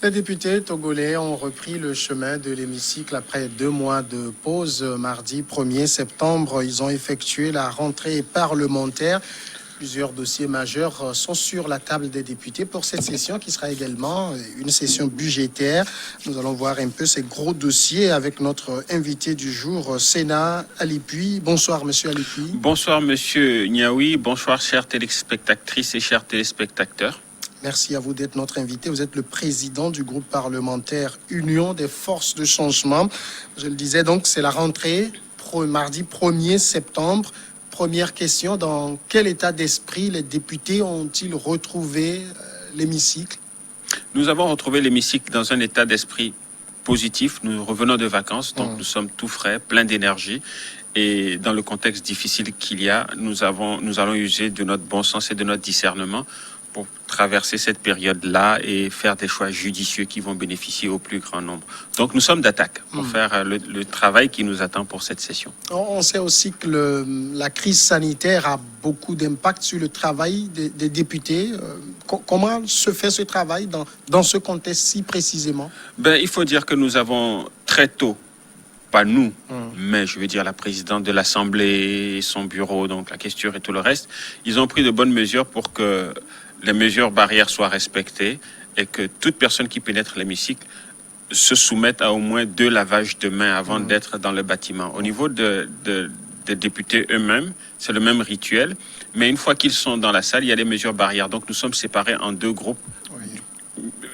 Les députés togolais ont repris le chemin de l'hémicycle après 2 mois de pause. Mardi 1er septembre, ils ont effectué la rentrée parlementaire. Plusieurs dossiers majeurs sont sur la table des députés pour cette session qui sera également une session budgétaire. Nous allons voir un peu ces gros dossiers avec notre invité du jour, Sénat Alipuy. Bonsoir, monsieur Alipuy. Bonsoir, monsieur Niaoui. Bonsoir, chères téléspectatrices et chers téléspectateurs. Merci à vous d'être notre invité. Vous êtes le président du groupe parlementaire Union des forces de changement. Je le disais donc, c'est la rentrée mardi 1er septembre. Première question, dans quel état d'esprit les députés ont-ils retrouvé l'hémicycle? Nous avons retrouvé l'hémicycle dans un état d'esprit positif. Nous revenons de vacances, donc nous sommes tout frais, pleins d'énergie. Et dans le contexte difficile qu'il y a, nous allons user de notre bon sens et de notre discernement pour traverser cette période-là et faire des choix judicieux qui vont bénéficier au plus grand nombre. Donc nous sommes d'attaque pour faire le travail qui nous attend pour cette session. On sait aussi que la crise sanitaire a beaucoup d'impact sur le travail des députés. Comment se fait ce travail dans ce contexte si précisément? Il faut dire que nous avons très tôt, pas nous, mais je veux dire la présidente de l'Assemblée, son bureau, donc la questure et tout le reste, ils ont pris de bonnes mesures pour que les mesures barrières soient respectées et que toute personne qui pénètre l'hémicycle se soumette à au moins 2 lavages de mains avant d'être dans le bâtiment. Au niveau des députés eux-mêmes, c'est le même rituel, mais une fois qu'ils sont dans la salle, il y a des mesures barrières. Donc nous sommes séparés en 2 groupes,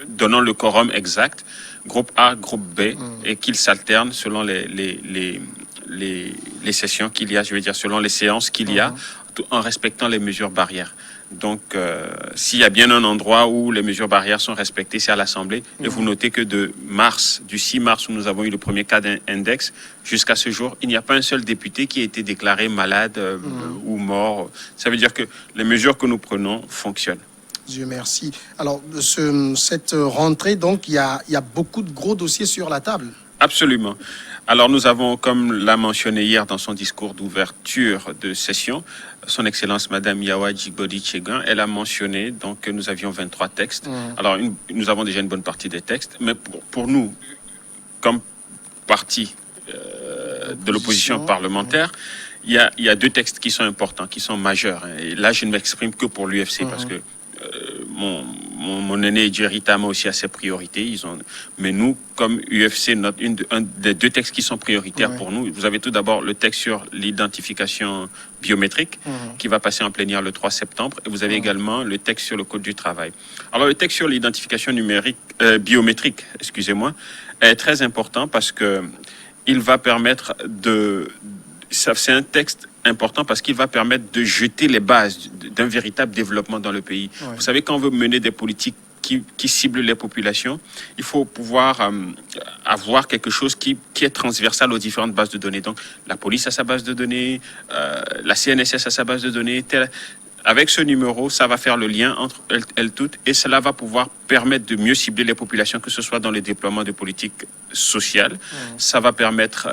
donnant le quorum exact, groupe A, groupe B, et qu'ils s'alternent selon les sessions qu'il y a, je veux dire selon les séances qu'il y a, en respectant les mesures barrières. Donc, s'il y a bien un endroit où les mesures barrières sont respectées, c'est à l'Assemblée. Et vous notez que du 6 mars où nous avons eu le premier cas d'index, jusqu'à ce jour, il n'y a pas un seul député qui a été déclaré malade ou mort. Ça veut dire que les mesures que nous prenons fonctionnent. Dieu merci. Alors, cette rentrée, donc, il y a beaucoup de gros dossiers sur la table. Absolument. Alors nous avons, comme l'a mentionné hier dans son discours d'ouverture de session, son Excellence Madame Yawa Djigbodi Tchegan, elle a mentionné donc, que nous avions 23 textes. Alors nous avons déjà une bonne partie des textes, mais pour nous, comme parti de l'opposition parlementaire, il y a 2 textes qui sont importants, qui sont majeurs. Et là, je ne m'exprime que pour l'UFC parce que mon aîné Djeritama aussi a ses priorités. Mais nous, comme UFC, un des 2 textes qui sont prioritaires pour nous, vous avez tout d'abord le texte sur l'identification biométrique qui va passer en plénière le 3 septembre. Et vous avez également le texte sur le Code du travail. Alors, le texte sur l'identification biométrique, est très important parce que il va permettre c'est un texte important parce qu'il va permettre de jeter les bases d'un véritable développement dans le pays. Vous savez, quand on veut mener des politiques qui ciblent les populations, il faut pouvoir avoir quelque chose qui est transversal aux différentes bases de données. Donc, la police a sa base de données, la CNSS a sa base de données. Avec ce numéro, ça va faire le lien entre elles toutes et cela va pouvoir permettre de mieux cibler les populations, que ce soit dans le déploiement de politiques sociales. Ça va permettre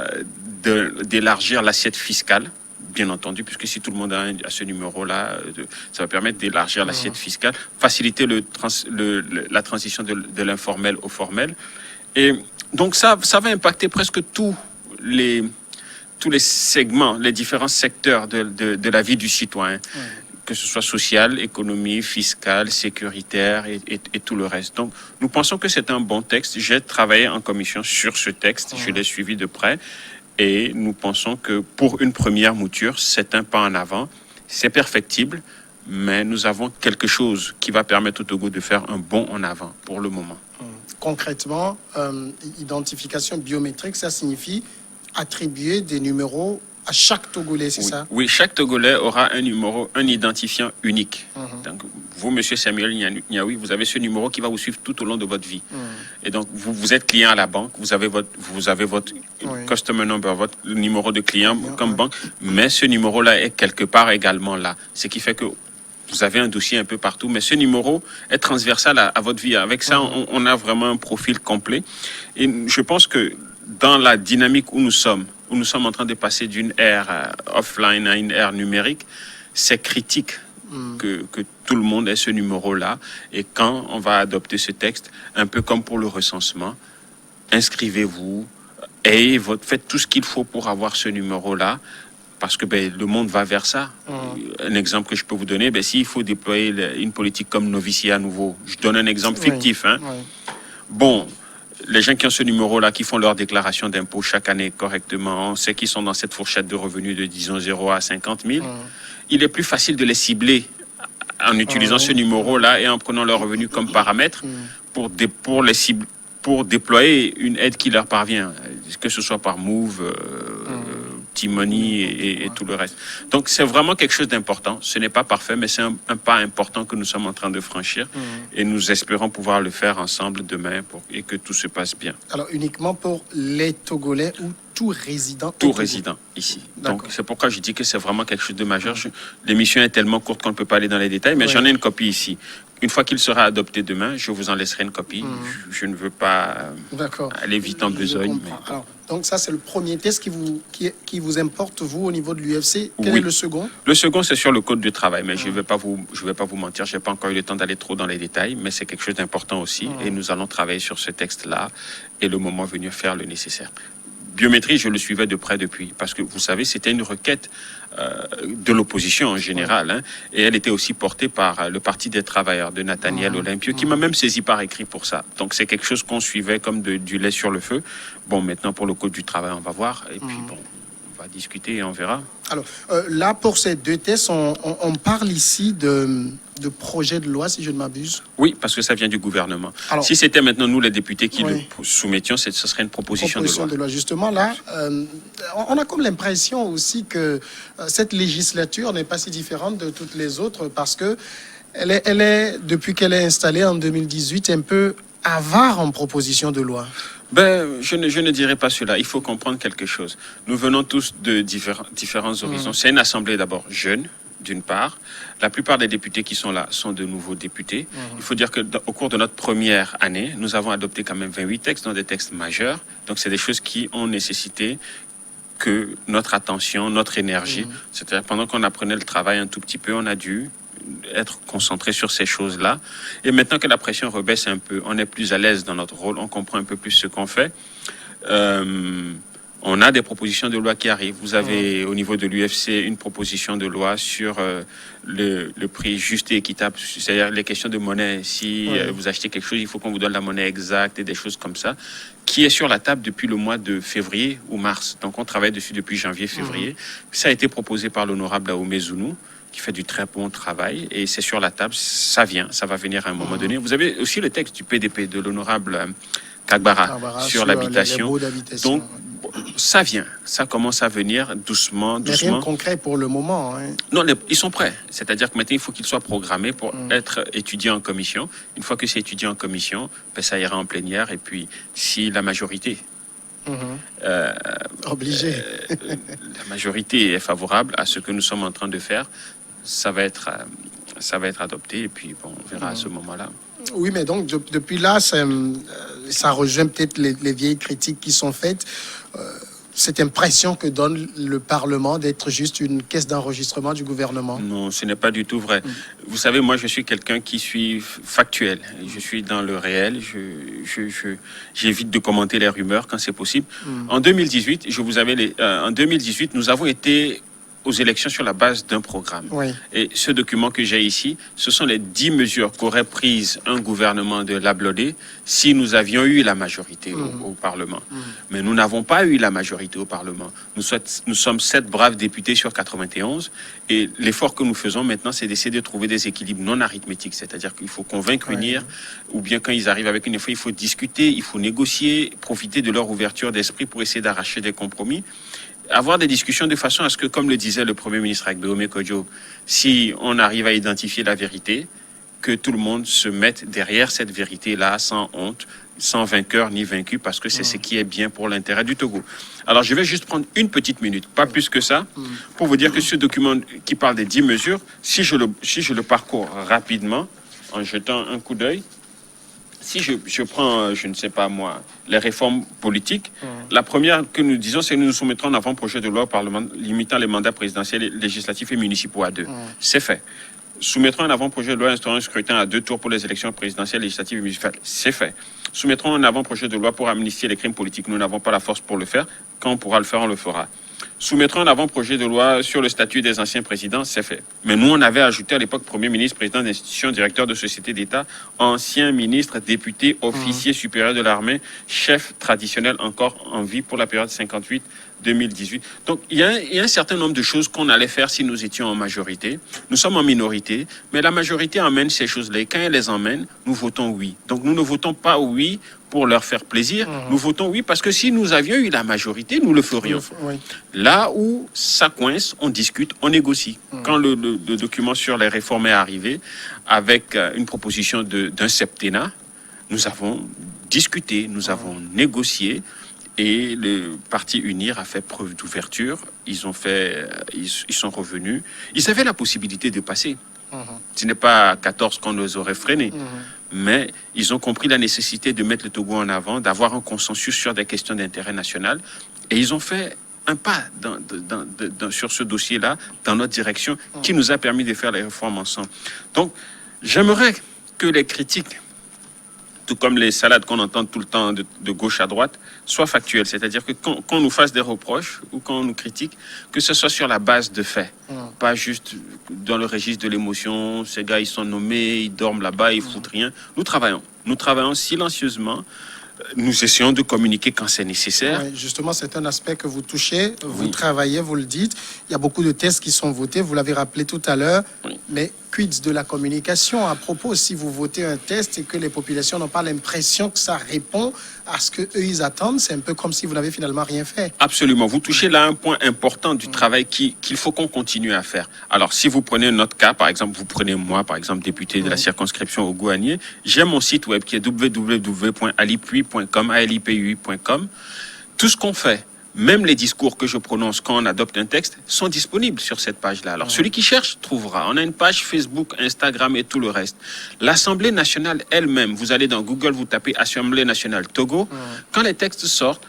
d'élargir l'assiette fiscale, bien entendu, puisque si tout le monde a ce numéro-là, ça va permettre d'élargir l'assiette fiscale, faciliter la transition de l'informel au formel. Et donc ça va impacter presque tous les segments, les différents secteurs de la vie du citoyen. Que ce soit social, économie, fiscale, sécuritaire et tout le reste. Donc, nous pensons que c'est un bon texte. J'ai travaillé en commission sur ce texte, je l'ai suivi de près. Et nous pensons que pour une première mouture, c'est un pas en avant. C'est perfectible, mais nous avons quelque chose qui va permettre au Togo de faire un bond en avant pour le moment. Concrètement, identification biométrique, ça signifie attribuer des numéros à chaque Togolais, c'est ça? Oui, chaque Togolais aura un numéro, un identifiant unique. Donc, vous, monsieur Samuel Niaoui, vous avez ce numéro qui va vous suivre tout au long de votre vie. Et donc, vous êtes client à la banque, vous avez votre customer number, votre numéro de client comme banque, mais ce numéro-là est quelque part également là. Ce qui fait que vous avez un dossier un peu partout, mais ce numéro est transversal à votre vie. Avec ça, on a vraiment un profil complet. Et je pense que dans la dynamique où nous sommes en train de passer d'une ère offline à une ère numérique, c'est critique que tout le monde ait ce numéro-là. Et quand on va adopter ce texte, un peu comme pour le recensement, inscrivez-vous, faites tout ce qu'il faut pour avoir ce numéro-là. Parce que le monde va vers ça. Un exemple que je peux vous donner, s'il faut déployer une politique comme noviciat à nouveau, je donne un exemple fictif. Bon, les gens qui ont ce numéro-là, qui font leur déclaration d'impôt chaque année correctement, on sait qu'ils sont dans cette fourchette de revenus de, disons, 0 à 50 000. Il est plus facile de les cibler en utilisant ce numéro-là et en prenant leurs revenus comme paramètre pour déployer une aide qui leur parvient, que ce soit par Move, T-Money et tout le reste. Donc, c'est vraiment quelque chose d'important. Ce n'est pas parfait, mais c'est un pas important que nous sommes en train de franchir. Et nous espérons pouvoir le faire ensemble demain et que tout se passe bien. Alors, uniquement pour les Togolais ou tout résident? Tout résident ici. Donc, c'est pourquoi je dis que c'est vraiment quelque chose de majeur. L'émission est tellement courte qu'on ne peut pas aller dans les détails, mais j'en ai une copie ici. Une fois qu'il sera adopté demain, je vous en laisserai une copie. Je ne veux pas aller vite en besogne. Mais... Alors, donc ça, c'est le premier test qui vous importe, vous, au niveau de l'UFC. Quel est le second? Le second, c'est sur le code du travail. Mais je ne vais pas vous mentir, je n'ai pas encore eu le temps d'aller trop dans les détails, mais c'est quelque chose d'important aussi. Et nous allons travailler sur ce texte-là et le moment venu faire le nécessaire. Biométrie, je le suivais de près depuis, parce que vous savez, c'était une requête de l'opposition en général, et elle était aussi portée par le Parti des travailleurs de Nathaniel Olympio, qui m'a même saisi par écrit pour ça. Donc c'est quelque chose qu'on suivait comme du lait sur le feu. Bon, maintenant pour le code du travail, on va voir, et puis bon, on va discuter et on verra. Alors là, pour ces deux tests, on parle ici de projet de loi, si je ne m'abuse. Oui, parce que ça vient du gouvernement. Alors, si c'était maintenant nous, les députés, qui le soumettions, ce serait une proposition de loi. Justement, là, on a comme l'impression aussi que cette législature n'est pas si différente de toutes les autres parce que elle est, depuis qu'elle est installée en 2018, un peu avare en proposition de loi. Je ne dirais pas cela. Il faut comprendre quelque chose. Nous venons tous de différents horizons. C'est une assemblée d'abord jeune, d'une part. La plupart des députés qui sont là sont de nouveaux députés. Il faut dire qu'au cours de notre première année, nous avons adopté quand même 28 textes, dont des textes majeurs. Donc, c'est des choses qui ont nécessité que notre attention, notre énergie, c'est-à-dire pendant qu'on apprenait le travail un tout petit peu, on a dû être concentré sur ces choses-là. Et maintenant que la pression rebaisse un peu, on est plus à l'aise dans notre rôle, on comprend un peu plus ce qu'on fait. On a des propositions de loi qui arrivent. Vous avez au niveau de l'UFC une proposition de loi sur le prix juste et équitable, c'est-à-dire les questions de monnaie. Si vous achetez quelque chose, il faut qu'on vous donne la monnaie exacte et des choses comme ça, qui est sur la table depuis le mois de février ou mars. Donc on travaille dessus depuis janvier-février. Ça a été proposé par l'honorable Aoumé Zounou, qui fait du très bon travail, et c'est sur la table, ça va venir à un moment donné. Vous avez aussi le texte du PDP de l'honorable Kagbara sur l'habitation. Donc, ça vient, ça commence à venir doucement. Mais rien de concret pour le moment. Non, ils sont prêts. C'est-à-dire que maintenant, il faut qu'ils soient programmés pour être étudiés en commission. Une fois que c'est étudié en commission, ça ira en plénière, et puis si la majorité... Obligé. La majorité est favorable à ce que nous sommes en train de faire. Ça va être adopté et puis bon, on verra à ce moment-là. Oui, mais donc depuis là, ça rejoint peut-être les vieilles critiques qui sont faites. Cette impression que donne le Parlement d'être juste une caisse d'enregistrement du gouvernement. Non, ce n'est pas du tout vrai. Vous savez, moi, je suis quelqu'un qui suis factuel. Je suis dans le réel. J'évite de commenter les rumeurs quand c'est possible. En 2018, en 2018, nous avons été aux élections sur la base d'un programme. Et ce document que j'ai ici, ce sont les 10 mesures qu'aurait prises un gouvernement de l'Ablodé si nous avions eu la majorité au Parlement. Mais nous n'avons pas eu la majorité au Parlement. Nous sommes 7 braves députés sur 91 et l'effort que nous faisons maintenant, c'est d'essayer de trouver des équilibres non arithmétiques. C'est-à-dire qu'il faut convaincre unir, ou bien quand ils arrivent avec une effort, il faut discuter, il faut négocier, profiter de leur ouverture d'esprit pour essayer d'arracher des compromis. Avoir des discussions de façon à ce que, comme le disait le Premier ministre Agbeome Kodjo, si on arrive à identifier la vérité, que tout le monde se mette derrière cette vérité-là, sans honte, sans vainqueur ni vaincu, parce que c'est ce qui est bien pour l'intérêt du Togo. Alors, je vais juste prendre une petite minute, pas plus que ça, pour vous dire que ce document qui parle des 10 mesures, si je le parcours rapidement, en jetant un coup d'œil, si je prends, je ne sais pas moi, les réformes politiques, la première que nous disons, c'est que nous nous soumettrons en avant-projet de loi au Parlement limitant les mandats présidentiels, législatifs et municipaux à 2. C'est fait. Soumettrons un avant-projet de loi instaurant un scrutin à 2 tours pour les élections présidentielles, législatives et municipales. C'est fait. Soumettrons un avant-projet de loi pour amnistier les crimes politiques. Nous n'avons pas la force pour le faire. Quand on pourra le faire, on le fera. Soumettrons un avant-projet de loi sur le statut des anciens présidents, c'est fait. Mais nous, on avait ajouté à l'époque Premier ministre, président d'institution, directeur de société d'État, ancien ministre, député, officier supérieur de l'armée, chef traditionnel encore en vie pour la période 58-2018. Donc, il y a un certain nombre de choses qu'on allait faire si nous étions en majorité. Nous sommes en minorité, mais la majorité emmène ces choses-là. Et quand elle les emmène, nous votons oui. Donc, nous ne votons pas oui pour leur faire plaisir. Nous votons oui parce que si nous avions eu la majorité, nous le ferions. Oui. Là où ça coince, on discute, on négocie. Quand le document sur les réformes est arrivé, avec une proposition d'un septennat, nous avons discuté, nous avons négocié, et le parti UNIR a fait preuve d'ouverture. Ils sont revenus. Ils avaient la possibilité de passer. Ce n'est pas à 14 qu'on les aurait freinés. Mais ils ont compris la nécessité de mettre le Togo en avant, d'avoir un consensus sur des questions d'intérêt national. Et ils ont fait un pas sur ce dossier-là, dans notre direction, qui nous a permis de faire les réformes ensemble. Donc, j'aimerais que les critiques, tout comme les salades qu'on entend tout le temps de gauche à droite, soient factuelles. C'est-à-dire que quand on nous fasse des reproches ou quand on nous critique, que ce soit sur la base de faits. Pas juste dans le registre de l'émotion. Ces gars, ils sont nommés, ils dorment là-bas, ils foutent rien. Nous travaillons silencieusement. Nous essayons de communiquer quand c'est nécessaire. Oui, justement, c'est un aspect que vous touchez, vous travaillez, vous le dites. Il y a beaucoup de tests qui sont votés, vous l'avez rappelé tout à l'heure. Oui. Mais quid de la communication à propos, si vous votez un test et que les populations n'ont pas l'impression que ça répond à ce qu'eux, ils attendent, c'est un peu comme si vous n'avez finalement rien fait. Absolument. Vous touchez là un point important du travail qu'il faut qu'on continue à faire. Alors, si vous prenez notre cas, par exemple, vous prenez moi, par exemple, député de la circonscription au Gouanier, j'ai mon site web qui est www.alipui.com. Tout ce qu'on fait, même les discours que je prononce quand on adopte un texte, sont disponibles sur cette page-là. Alors, celui qui cherche trouvera. On a une page Facebook, Instagram et tout le reste. L'Assemblée nationale elle-même, vous allez dans Google, vous tapez Assemblée nationale Togo. Quand les textes sortent,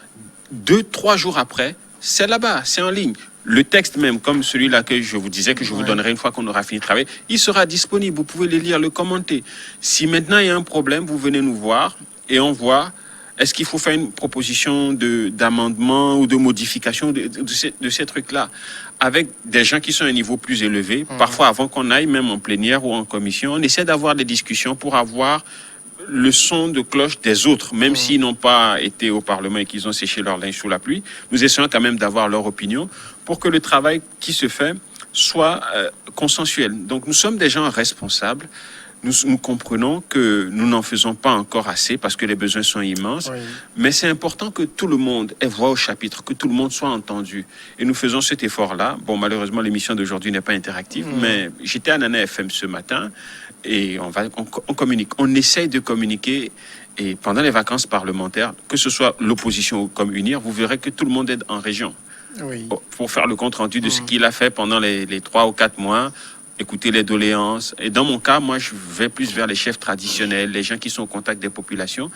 2-3 jours après, c'est là-bas, c'est en ligne. Le texte même, comme celui-là que je vous disais, que je vous donnerai une fois qu'on aura fini de travailler, il sera disponible. Vous pouvez le lire, le commenter. Si maintenant il y a un problème, vous venez nous voir et on voit. Est-ce qu'il faut faire une proposition d'amendement ou de modification de ces trucs-là avec des gens qui sont à un niveau plus élevé? Parfois, avant qu'on aille, même en plénière ou en commission, on essaie d'avoir des discussions pour avoir le son de cloche des autres, même s'ils n'ont pas été au Parlement et qu'ils ont séché leur linge sous la pluie. Nous essayons quand même d'avoir leur opinion pour que le travail qui se fait soit consensuel. Donc, nous sommes des gens responsables. Nous comprenons que nous n'en faisons pas encore assez parce que les besoins sont immenses, mais c'est important que tout le monde ait voix au chapitre, que tout le monde soit entendu. Et nous faisons cet effort-là. Bon, malheureusement, l'émission d'aujourd'hui n'est pas interactive, mais j'étais à Nana FM ce matin et on communique. On essaye de communiquer et pendant les vacances parlementaires, que ce soit l'opposition comme UNIR, vous verrez que tout le monde est en région pour faire le compte-rendu de ce qu'il a fait pendant les 3 ou 4 mois. Écouter les doléances. Et dans mon cas, moi, je vais plus vers les chefs traditionnels, les gens qui sont au contact des populations,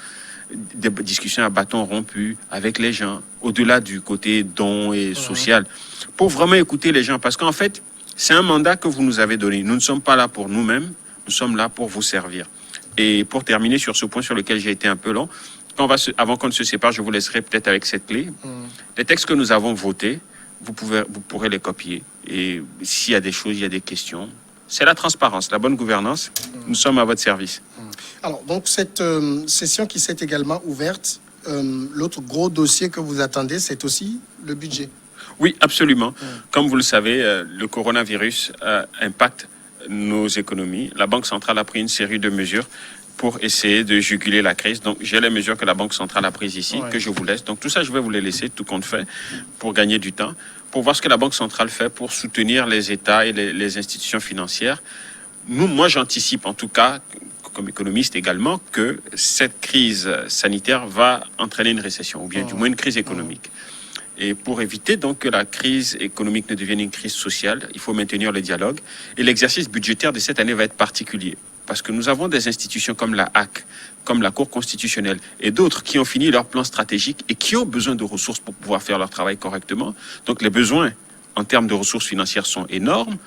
des discussions à bâton rompu avec les gens, au-delà du côté don et social, pour vraiment écouter les gens. Parce qu'en fait, c'est un mandat que vous nous avez donné. Nous ne sommes pas là pour nous-mêmes, nous sommes là pour vous servir. Et pour terminer sur ce point sur lequel j'ai été un peu long, avant qu'on ne se sépare, je vous laisserai peut-être avec cette clé. Les textes que nous avons votés, vous pourrez les copier. Et s'il y a des choses, il y a des questions. C'est la transparence, la bonne gouvernance. Nous sommes à votre service. Alors, donc, cette session qui s'est également ouverte, l'autre gros dossier que vous attendez, c'est aussi le budget. Oui, absolument. Comme vous le savez, le coronavirus impacte nos économies. La Banque centrale a pris une série de mesures pour essayer de juguler la crise. Donc, j'ai les mesures que la Banque centrale a prises ici, que je vous laisse. Donc, tout ça, je vais vous les laisser, tout compte fait, pour gagner du temps, pour voir ce que la Banque centrale fait pour soutenir les États et les institutions financières. Moi, j'anticipe, en tout cas, comme économiste également, que cette crise sanitaire va entraîner une récession, ou bien du moins une crise économique. Et pour éviter donc que la crise économique ne devienne une crise sociale, il faut maintenir le dialogue. Et l'exercice budgétaire de cette année va être particulier. Parce que nous avons des institutions comme la HAC, comme la Cour constitutionnelle et d'autres qui ont fini leur plan stratégique et qui ont besoin de ressources pour pouvoir faire leur travail correctement. Donc les besoins en termes de ressources financières sont énormes,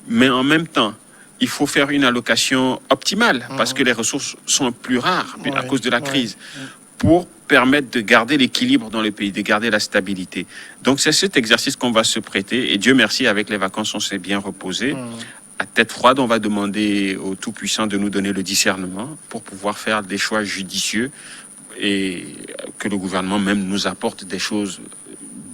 mais en même temps, il faut faire une allocation optimale parce que les ressources sont plus rares à cause de la crise pour permettre de garder l'équilibre dans le pays, de garder la stabilité. Donc c'est cet exercice qu'on va se prêter et Dieu merci, avec les vacances, on s'est bien reposé. À tête froide, on va demander au Tout-Puissant de nous donner le discernement pour pouvoir faire des choix judicieux et que le gouvernement même nous apporte des choses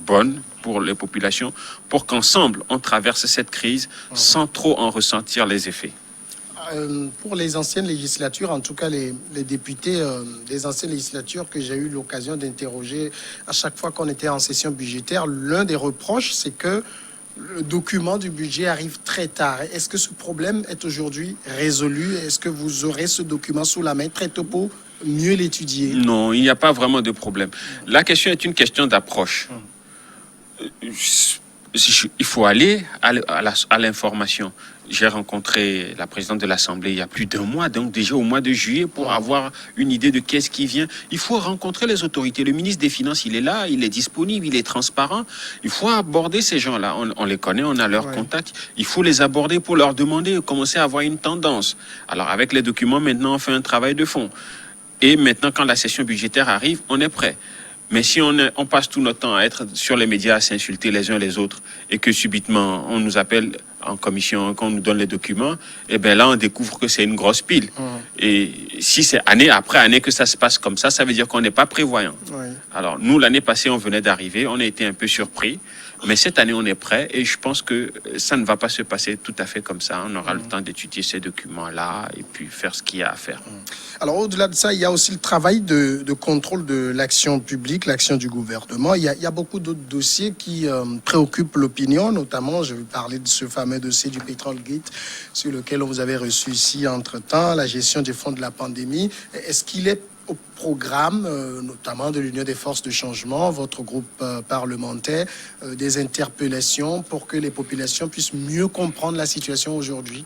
bonnes pour les populations, pour qu'ensemble, on traverse cette crise sans trop en ressentir les effets. Pour les anciennes législatures, en tout cas les députés des anciennes législatures que j'ai eu l'occasion d'interroger à chaque fois qu'on était en session budgétaire, l'un des reproches, c'est que le document du budget arrive très tard. Est-ce que ce problème est aujourd'hui résolu? Est-ce que vous aurez ce document sous la main très tôt pour mieux l'étudier? Non, il n'y a pas vraiment de problème. La question est une question d'approche. Il faut aller à l'information. J'ai rencontré la présidente de l'Assemblée il y a plus d'un mois, donc déjà au mois de juillet, pour avoir une idée de qu'est-ce qui vient. Il faut rencontrer les autorités. Le ministre des Finances, il est là, il est disponible, il est transparent. Il faut aborder ces gens-là. On les connaît, on a leur contact. Il faut les aborder pour leur demander, commencer à avoir une tendance. Alors avec les documents, maintenant, on fait un travail de fond. Et maintenant, quand la session budgétaire arrive, on est prêt. Mais si on passe tout notre temps à être sur les médias, à s'insulter les uns les autres, et que subitement on nous appelle en commission, qu'on nous donne les documents, et bien là on découvre que c'est une grosse pile. Et si c'est année après année que ça se passe comme ça veut dire qu'on n'est pas prévoyant. Alors nous, l'année passée, on venait d'arriver, on a été un peu surpris, mais cette année on est prêt, et je pense que ça ne va pas se passer tout à fait comme ça. On aura le temps d'étudier ces documents-là et puis faire ce qu'il y a à faire. Alors au-delà de ça, il y a aussi le travail de contrôle de l'action publique, l'action du gouvernement. Il y a beaucoup d'autres dossiers qui préoccupent l'opinion, notamment, je vais parler de ce fameux dossier du Petrolgate sur lequel on vous avait reçu ici entre-temps, la gestion des fonds de la pandémie. Est-ce qu'il est au programme, notamment de l'Union des forces de changement, votre groupe parlementaire, des interpellations pour que les populations puissent mieux comprendre la situation aujourd'hui?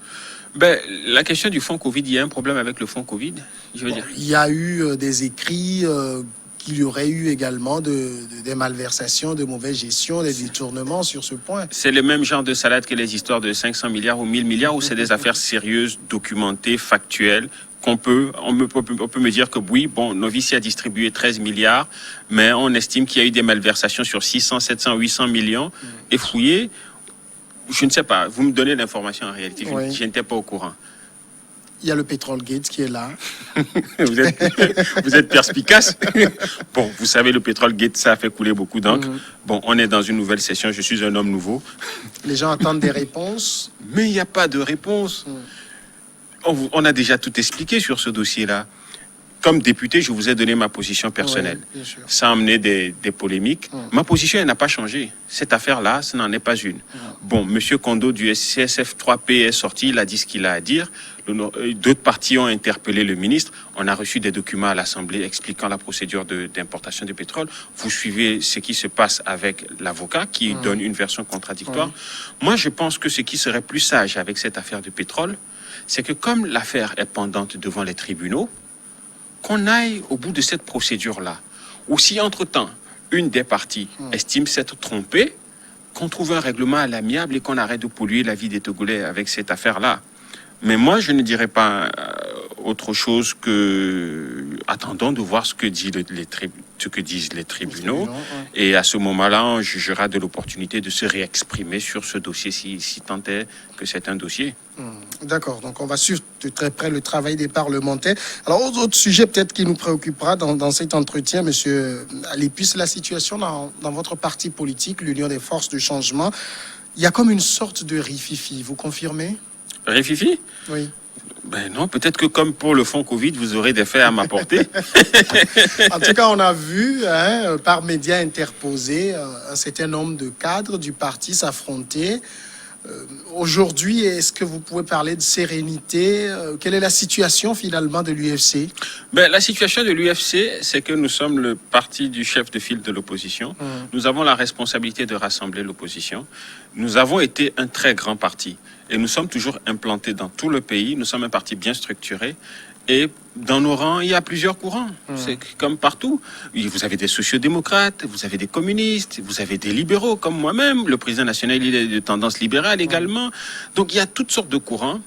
La question du fonds Covid, il y a un problème avec le fonds Covid, je veux dire. Il y a eu des écrits qu'il y aurait eu également des malversations, de mauvaise gestion, des détournements sur ce point. C'est le même genre de salade que les histoires de 500 milliards ou 1000 milliards, où c'est des affaires sérieuses, documentées, factuelles, on peut me dire que oui, bon, Novici a distribué 13 milliards, mais on estime qu'il y a eu des malversations sur 600, 700, 800 millions, et fouillé. Je ne sais pas, vous me donnez l'information en réalité, je n'étais pas au courant. Il y a le Petrolgate qui est là. vous êtes perspicace. Bon, vous savez, le Petrolgate, ça a fait couler beaucoup d'encre. Bon, on est dans une nouvelle session, je suis un homme nouveau. Les gens attendent des réponses. Mais il n'y a pas de réponse. On a déjà tout expliqué sur ce dossier-là. Comme député, je vous ai donné ma position personnelle. Ça a amené des polémiques. Ma position, elle n'a pas changé. Cette affaire-là, ce n'en est pas une. Bon, M. Kondo du CSF 3P est sorti, il a dit ce qu'il a à dire. D'autres partis ont interpellé le ministre. On a reçu des documents à l'Assemblée expliquant la procédure d'importation de pétrole. Vous suivez ce qui se passe avec l'avocat qui donne une version contradictoire. Moi, je pense que ce qui serait plus sage avec cette affaire de pétrole, c'est que comme l'affaire est pendante devant les tribunaux, qu'on aille au bout de cette procédure-là. Ou si, entre-temps, une des parties estime s'être trompée, qu'on trouve un règlement à l'amiable et qu'on arrête de polluer la vie des Togolais avec cette affaire-là. Mais moi, je ne dirais pas autre chose que attendons de voir ce que disent les tribunaux. Et à ce moment-là, on jugera de l'opportunité de se réexprimer sur ce dossier, si tant est que c'est un dossier. D'accord, donc on va suivre de très près le travail des parlementaires. Alors, autre sujet peut-être qui nous préoccupera dans cet entretien, monsieur Alépus, la situation dans votre parti politique, l'Union des forces de changement. Il y a comme une sorte de rififi, vous confirmez? Rififi? Oui. Ben non, peut-être que comme pour le fonds Covid, vous aurez des faits à m'apporter. En tout cas, on a vu, par médias interposés, un certain nombre de cadres du parti s'affronter. Aujourd'hui, est-ce que vous pouvez parler de sérénité? Quelle est la situation finalement de l'UFC? La situation de l'UFC, c'est que nous sommes le parti du chef de file de l'opposition. Nous avons la responsabilité de rassembler l'opposition. Nous avons été un très grand parti et nous sommes toujours implantés dans tout le pays. Nous sommes un parti bien structuré. Et dans nos rangs, il y a plusieurs courants. C'est comme partout. Vous avez des sociodémocrates, vous avez des communistes, vous avez des libéraux comme moi-même. Le président national, il est de tendance libérale également. Donc il y a toutes sortes de courants.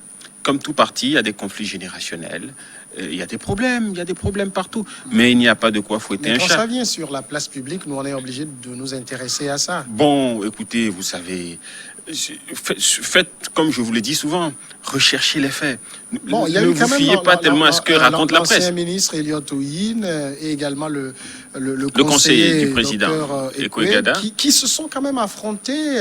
comme tout parti, il y a des conflits générationnels. Il y a des problèmes partout. Mais il n'y a pas de quoi fouetter Mais un quand chat. ça vient sur la place publique, nous, on est obligés de nous intéresser à ça. Bon, écoutez, vous savez, faites comme je vous l'ai dit souvent, recherchez les faits. Bon, il y a Ne eu quand vous même fiez pas tellement à ce que raconte la presse. l'ancien ministre Eliot Ouin et également le conseiller du président, Dr. Ekwegada, qui se sont quand même affrontés.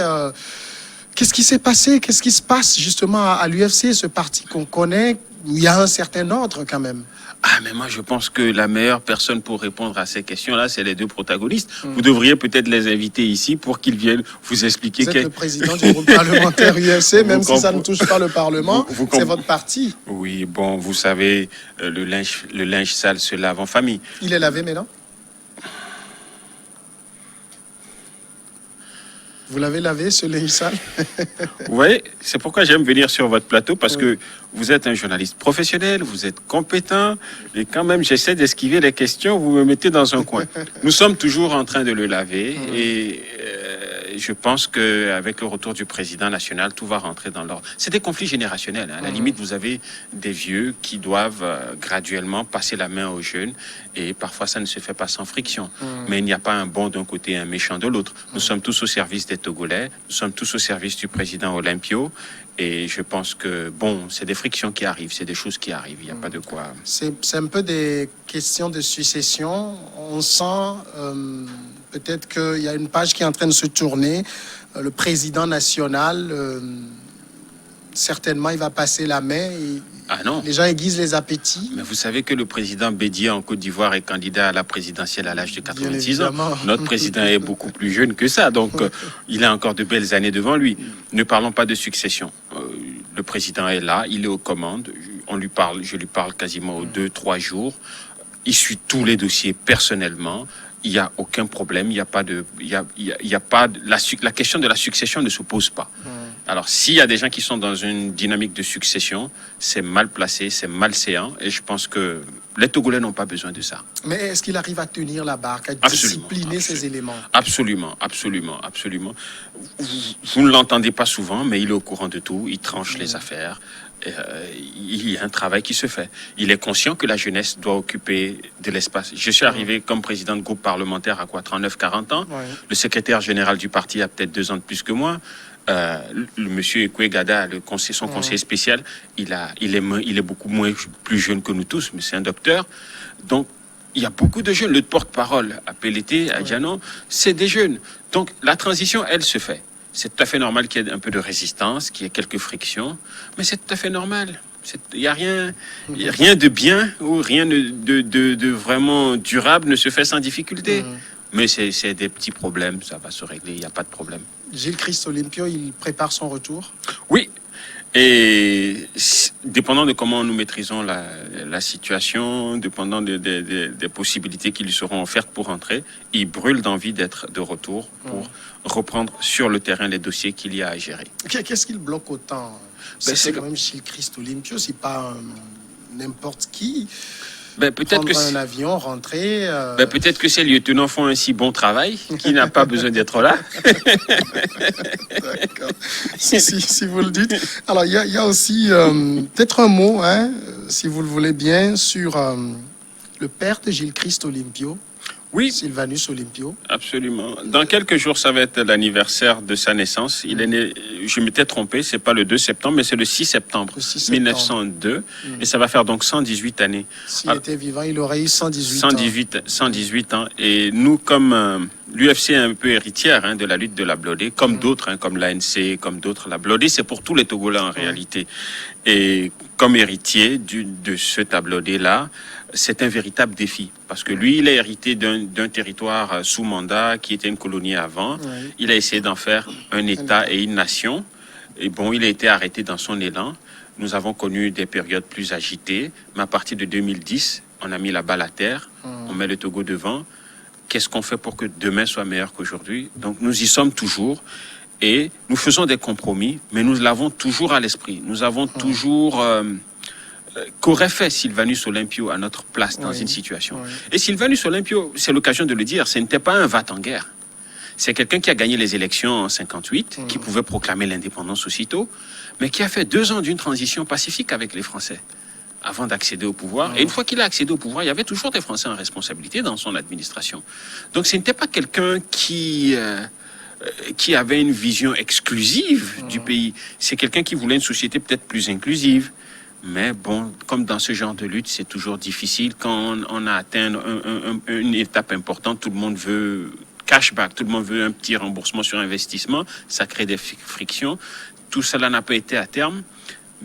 Qu'est-ce qui s'est passé? Qu'est-ce qui se passe justement à l'UFC, ce parti qu'on connaît, où il y a un certain ordre quand même? Ah, mais moi, je pense que la meilleure personne pour répondre à ces questions-là, c'est les deux protagonistes. Vous devriez peut-être les inviter ici pour qu'ils viennent vous expliquer. Vous êtes le président du groupe parlementaire UFC, même si ça ne touche pas le Parlement, c'est votre parti. Oui, bon, vous savez, le linge sale se lave en famille. Il est lavé maintenant? Vous l'avez lavé, ce linge sale? Vous voyez, c'est pourquoi j'aime venir sur votre plateau, parce que vous êtes un journaliste professionnel, vous êtes compétent, et quand même, j'essaie d'esquiver les questions, vous me mettez dans un coin. Nous sommes toujours en train de le laver, et je pense qu'avec le retour du président national, tout va rentrer dans l'ordre. C'est des conflits générationnels. Hein. À la limite, vous avez des vieux qui doivent graduellement passer la main aux jeunes, et parfois, ça ne se fait pas sans friction. Mais il n'y a pas un bon d'un côté et un méchant de l'autre. Nous sommes tous au service des Togolais, nous sommes tous au service du président Olympio, et je pense que, bon, c'est des frictions qui arrivent, c'est des choses qui arrivent, il n'y a pas de quoi... C'est un peu des questions de succession. On sent peut-être qu'il y a une page qui est en train de se tourner. Le président national, certainement, il va passer la main. Et Ah non. les gens aiguisent les appétits. Mais vous savez que le président Bédié en Côte d'Ivoire est candidat à la présidentielle à l'âge de 86 ans. Notre président est beaucoup plus jeune que ça, donc il a encore de belles années devant lui. Ne parlons pas de succession. Le président est là, il est aux commandes. Je lui parle quasiment aux 2-3 jours. Il suit tous les dossiers personnellement. Il n'y a aucun problème. Il n'y a pas de, la question de la succession ne se pose pas. Alors, s'il y a des gens qui sont dans une dynamique de succession, c'est mal placé, c'est malséant, et je pense que les Togolais n'ont pas besoin de ça. Mais est-ce qu'il arrive à tenir la barque, à discipliner ces éléments? Absolument. Vous ne l'entendez pas souvent, mais il est au courant de tout, il tranche les affaires. Il y a un travail qui se fait. Il est conscient que la jeunesse doit occuper de l'espace. Je suis arrivé comme président de groupe parlementaire à 39-40 ans. Le secrétaire général du parti a peut-être 2 ans de plus que moi. Le monsieur Ekwegada, son conseiller spécial, il est beaucoup plus jeune que nous tous, mais c'est un docteur. Donc, il y a beaucoup de jeunes. Le porte-parole à Pelleté, à Dianon, c'est des jeunes. Donc, la transition, elle se fait. C'est tout à fait normal qu'il y ait un peu de résistance, qu'il y ait quelques frictions, mais c'est tout à fait normal. Il n'y a rien de bien ou rien de vraiment durable ne se fait sans difficulté. Mais c'est des petits problèmes, ça va se régler, il n'y a pas de problème. Gilles-Christ Olympio, il prépare son retour? Oui, et dépendant de comment nous maîtrisons la situation, dépendant des possibilités qui lui seront offertes pour entrer, il brûle d'envie d'être de retour pour reprendre sur le terrain les dossiers qu'il y a à gérer. Qu'est-ce qu'il bloque autant? C'est quand même Gilles-Christ Olympio, c'est pas n'importe qui. Peut-être prendre un avion, rentrer... peut-être que ces lieutenants font un si bon travail qu'il n'a pas besoin d'être là. D'accord. Si vous le dites. Alors, il y a aussi peut-être un mot, hein, si vous le voulez bien, sur le père de Gilles-Christ Olympio. Oui. Sylvanus Olympio. Absolument. Dans quelques jours, ça va être l'anniversaire de sa naissance. Il est né, je m'étais trompé, c'est pas le 2 septembre, mais c'est le 6 septembre, 1902. Et ça va faire donc 118 années. S'il était vivant, il aurait eu 118 ans. Et nous, comme l'UFC est un peu héritière de la lutte de la Blodée, comme d'autres, comme l'ANC, comme d'autres. La Blodée, c'est pour tous les Togolais en réalité. Et comme héritier de ce tableau-là, c'est un véritable défi. Parce que lui, il est hérité d'un territoire sous mandat qui était une colonie avant. Il a essayé d'en faire un État et une nation. Et bon, il a été arrêté dans son élan. Nous avons connu des périodes plus agitées. Mais à partir de 2010, on a mis la balle à terre. On met le Togo devant. Qu'est-ce qu'on fait pour que demain soit meilleur qu'aujourd'hui? Donc, nous y sommes toujours. Et nous faisons des compromis, mais nous l'avons toujours à l'esprit. Nous avons toujours... qu'aurait fait Sylvanus Olympio à notre place dans une situation. Et Sylvanus Olympio, c'est l'occasion de le dire, ce n'était pas un va-t-en-guerre. C'est quelqu'un qui a gagné les élections en 58, qui pouvait proclamer l'indépendance aussitôt, mais qui a fait 2 ans d'une transition pacifique avec les Français avant d'accéder au pouvoir. Et une fois qu'il a accédé au pouvoir, il y avait toujours des Français en responsabilité dans son administration. Donc ce n'était pas quelqu'un qui avait une vision exclusive du pays. C'est quelqu'un qui voulait une société peut-être plus inclusive. Mais bon, comme dans ce genre de lutte, c'est toujours difficile. Quand on a atteint une étape importante, tout le monde veut cashback, tout le monde veut un petit remboursement sur investissement. Ça crée des frictions. Tout cela n'a pas été à terme.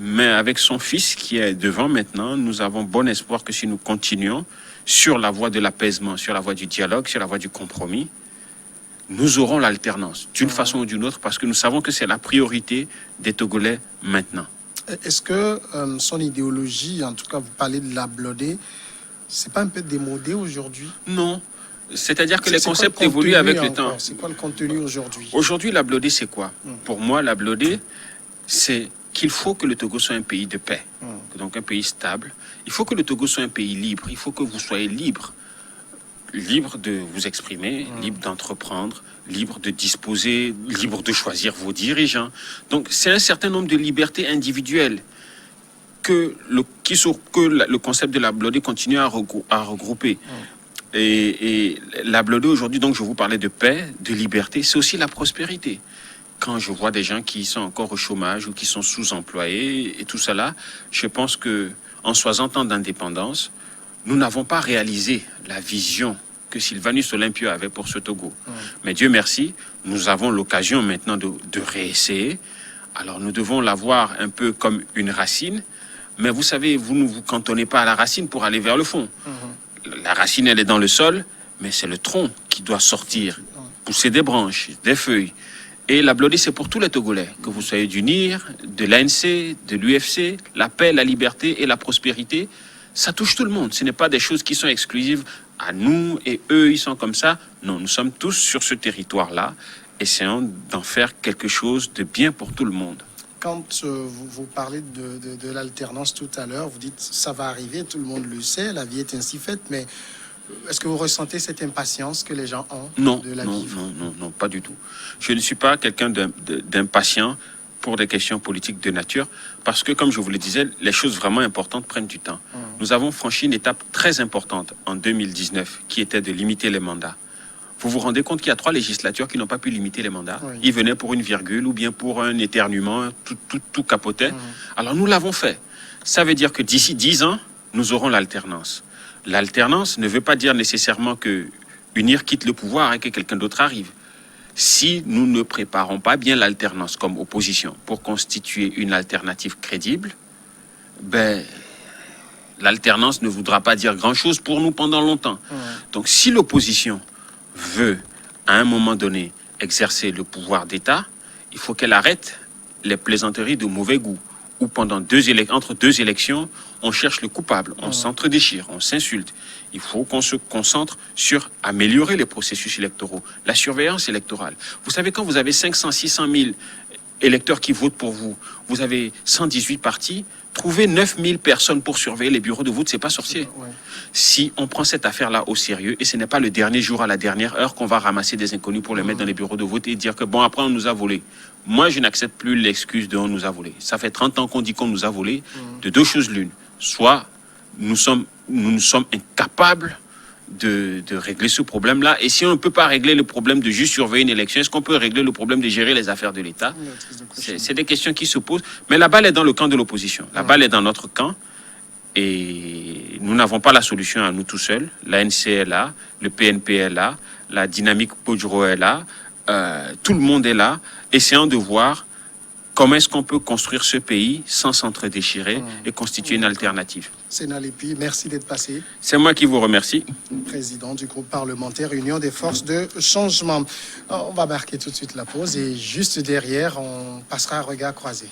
Mais avec son fils qui est devant maintenant, nous avons bon espoir que si nous continuons sur la voie de l'apaisement, sur la voie du dialogue, sur la voie du compromis, nous aurons l'alternance d'une façon ou d'une autre parce que nous savons que c'est la priorité des Togolais maintenant. Est-ce que son idéologie, en tout cas vous parlez de la blodée, c'est pas un peu démodé aujourd'hui? Non. C'est-à-dire que les concepts évoluent avec le temps. C'est quoi le contenu aujourd'hui? Aujourd'hui, la blodée, c'est quoi? Pour moi, la blodée, c'est qu'il faut que le Togo soit un pays de paix, donc un pays stable. Il faut que le Togo soit un pays libre. Il faut que vous soyez libre. Libre de vous exprimer, libre d'entreprendre, libre de disposer, libre de choisir vos dirigeants. Donc, c'est un certain nombre de libertés individuelles que le concept de la blodée continue à regrouper. Et la blodée aujourd'hui, donc je vous parlais de paix, de liberté, c'est aussi la prospérité. Quand je vois des gens qui sont encore au chômage ou qui sont sous-employés et tout cela, je pense que en 60 ans d'indépendance, nous n'avons pas réalisé la vision que Sylvanus Olympio avait pour ce Togo. Mais Dieu merci, nous avons l'occasion maintenant de réessayer. Alors nous devons la voir un peu comme une racine, mais vous savez, vous ne vous cantonnez pas à la racine pour aller vers le fond. La racine, elle est dans le sol, mais c'est le tronc qui doit sortir, pousser des branches, des feuilles. Et la blodée, c'est pour tous les Togolais, que vous soyez du NIR, de l'ANC, de l'UFC, la paix, la liberté et la prospérité. Ça touche tout le monde. Ce n'est pas des choses qui sont exclusives à nous et eux, ils sont comme ça. Non, nous sommes tous sur ce territoire-là. Essayons d'en faire quelque chose de bien pour tout le monde. Quand vous parlez de l'alternance tout à l'heure, vous dites ça va arriver, tout le monde le sait, la vie est ainsi faite, mais est-ce que vous ressentez cette impatience que les gens ont de la vivre? Non, pas du tout. Je ne suis pas quelqu'un d'impatient pour des questions politiques de nature, parce que, comme je vous le disais, les choses vraiment importantes prennent du temps. Nous avons franchi une étape très importante en 2019, qui était de limiter les mandats. Vous vous rendez compte qu'il y a 3 législatures qui n'ont pas pu limiter les mandats. Ils venaient pour une virgule ou bien pour un éternuement, tout capotait. Alors nous l'avons fait. Ça veut dire que d'ici 10 ans, nous aurons l'alternance. L'alternance ne veut pas dire nécessairement que UNIR quitte le pouvoir et que quelqu'un d'autre arrive. Si nous ne préparons pas bien l'alternance comme opposition pour constituer une alternative crédible, l'alternance ne voudra pas dire grand-chose pour nous pendant longtemps. Donc si l'opposition veut, à un moment donné, exercer le pouvoir d'État, il faut qu'elle arrête les plaisanteries de mauvais goût, où entre 2 élections, on cherche le coupable, on s'entre-déchire, on s'insulte. Il faut qu'on se concentre sur améliorer les processus électoraux, la surveillance électorale. Vous savez, quand vous avez 500, 600 000 électeurs qui votent pour vous, vous avez 118 partis, trouver 9000 personnes pour surveiller les bureaux de vote, c'est pas sorcier. Si on prend cette affaire-là au sérieux, et ce n'est pas le dernier jour à la dernière heure qu'on va ramasser des inconnus pour les mettre dans les bureaux de vote et dire que bon, après on nous a volé. Moi, je n'accepte plus l'excuse de on nous a volé. Ça fait 30 ans qu'on dit qu'on nous a volé. De 2 choses l'une. Soit nous sommes incapables de régler ce problème-là. Et si on ne peut pas régler le problème de juste surveiller une élection, est-ce qu'on peut régler le problème de gérer les affaires de l'État? C'est des questions qui se posent. Mais la balle est dans le camp de l'opposition. La balle est dans notre camp. Et nous n'avons pas la solution à nous tout seuls. L'ANC est là, le PNP est là, la dynamique Podjoro est là, tout le monde est là. Essayons de voir comment est-ce qu'on peut construire ce pays sans s'entre-déchirer et constituer une alternative. Sénat Lépi, merci d'être passé. C'est moi qui vous remercie. Président du groupe parlementaire Union des forces de changement. On va marquer tout de suite la pause et juste derrière, on passera un regard croisé.